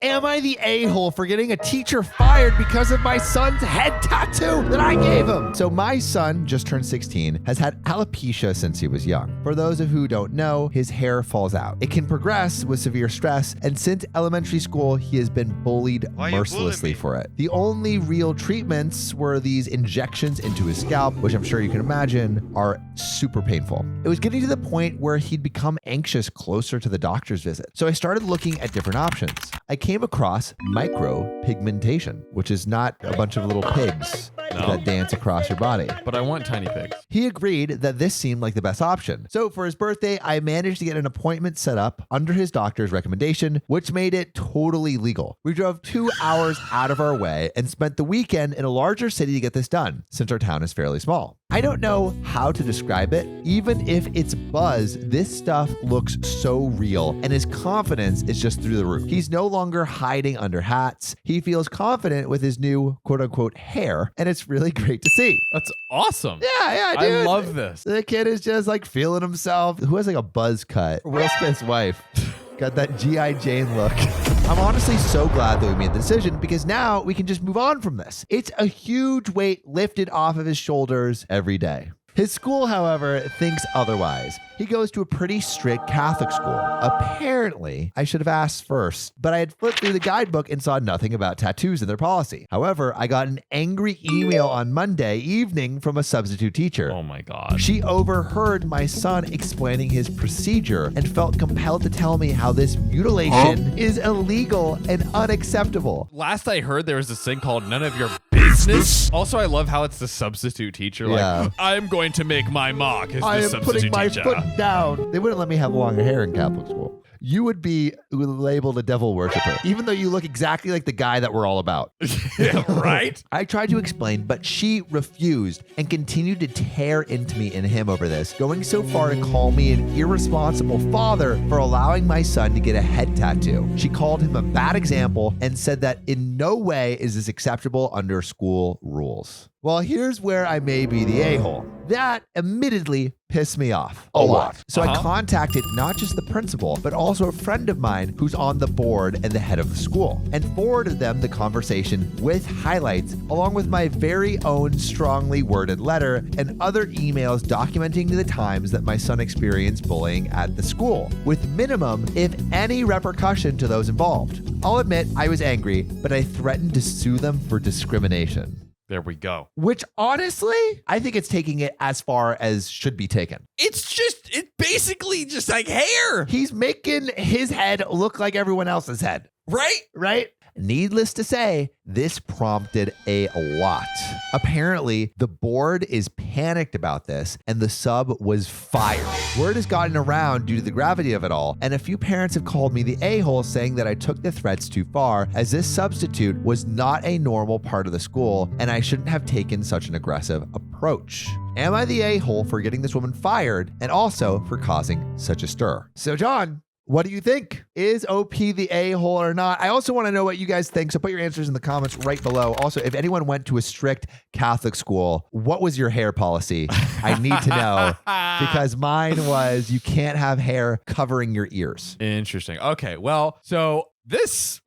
Am I the a-hole for getting a teacher fired because of my son's head tattoo that I gave him? So my son, just turned 16, has had alopecia since he was young. For those of who don't know, his hair falls out. It can progress with severe stress, and since elementary school, he has been bullied mercilessly for it. The only real treatments were these injections into his scalp, which I'm sure you can imagine are super painful. It was getting to the point where he'd become anxious closer to the doctor's visit. So I started looking at different options. I came across micropigmentation, which is not a bunch of little pigs that dance across your body. But I want tiny pigs. He agreed that this seemed like the best option. So for his birthday, I managed to get an appointment set up under his doctor's recommendation, which made it totally legal. We drove 2 hours out of our way and spent the weekend in a larger city to get this done, since our town is fairly small. I don't know how to describe it. Even if it's buzz, this stuff looks so real, and his confidence is just through the roof. He's no longer hiding under hats. He feels confident with his new quote unquote hair, and it's really great to see. That's awesome. Yeah, dude. I love this. The kid is just like feeling himself. Who has like a buzz cut? Will Smith's wife. Got that G.I. Jane look. I'm honestly so glad that we made the decision because now we can just move on from this. It's a huge weight lifted off of his shoulders every day. His school, however, thinks otherwise. He goes to a pretty strict Catholic school. Apparently, I should have asked first, but I had flipped through the guidebook and saw nothing about tattoos in their policy. However, I got an angry email on Monday evening from a substitute teacher. Oh my God. She overheard my son explaining his procedure and felt compelled to tell me how this mutilation is illegal and unacceptable. Last I heard, there was this thing called None of Your Business. Also, I love how it's the substitute teacher. Yeah. Like, I'm going to make my mark as I the am substitute putting my teacher. foot down. They wouldn't let me have longer hair in Catholic school. You would be labeled a devil worshiper, even though you look exactly like the guy that we're all about. Yeah, right? I tried to explain, but she refused and continued to tear into me and him over this, going so far to call me an irresponsible father for allowing my son to get a head tattoo. She called him a bad example and said that in no way is this acceptable under school rules. Well, here's where I may be the a-hole. That admittedly pissed me off a lot. So I contacted not just the principal, but also a friend of mine who's on the board and the head of the school, and forwarded them the conversation with highlights, along with my very own strongly worded letter and other emails documenting the times that my son experienced bullying at the school, with minimum, if any, repercussion to those involved. I'll admit I was angry, but I threatened to sue them for discrimination. There we go. Which honestly, I think it's taking it as far as should be taken. It's basically just like hair. He's making his head look like everyone else's head. Right? Needless to say, this prompted a lot. Apparently, the board is panicked about this and the sub was fired. Word has gotten around due to the gravity of it all, and a few parents have called me the a-hole, saying that I took the threats too far, as this substitute was not a normal part of the school and I shouldn't have taken such an aggressive approach. Am I the a-hole for getting this woman fired and also for causing such a stir? So John, what do you think? Is OP the a-hole or not? I also want to know what you guys think, so put your answers in the comments right below. Also, if anyone went to a strict Catholic school, what was your hair policy? I need to know, because mine was you can't have hair covering your ears. Interesting. Okay, well, so this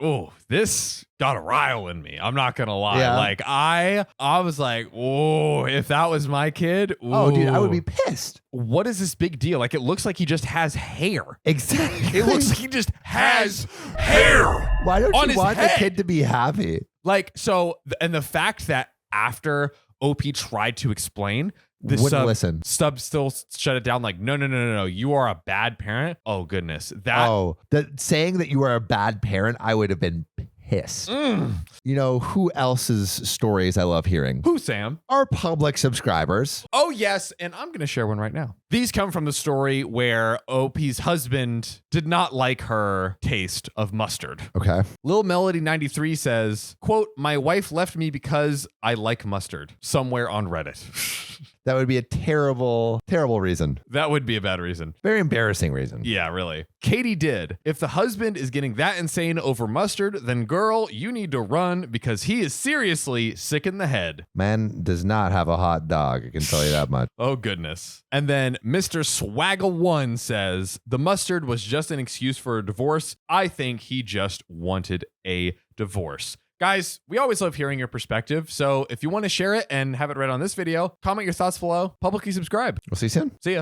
got a rile in me. I'm not gonna lie. Yeah. Like I was like, oh, if that was my kid, ooh. Oh, dude, I would be pissed. What is this big deal? Like, it looks like he just has hair. Exactly. It looks like he just has hair. Why don't on you his want head. the kid to be happy? Like, so, and the fact that after OP tried to explain, the Wouldn't listen. sub still shut it down like, no, you are a bad parent. Oh, goodness. Saying that you are a bad parent, I would have been pissed. You know who else's stories I love hearing? Who, Sam? Our public subscribers. Oh, yes. And I'm going to share one right now. These come from the story where OP's husband did not like her taste of mustard. Okay. Lil Melody 93 says, quote, my wife left me because I like mustard, somewhere on Reddit. That would be a terrible, terrible reason. That would be a bad reason. Very embarrassing reason. Yeah, really. Katie did. If the husband is getting that insane over mustard, then girl, you need to run because he is seriously sick in the head. Man does not have a hot dog, I can tell you that much. Oh, goodness. And then Mr. Swaggle1 says, the mustard was just an excuse for a divorce. I think he just wanted a divorce. Guys, we always love hearing your perspective. So if you want to share it and have it read on this video, comment your thoughts below, publicly subscribe. We'll see you soon. See ya.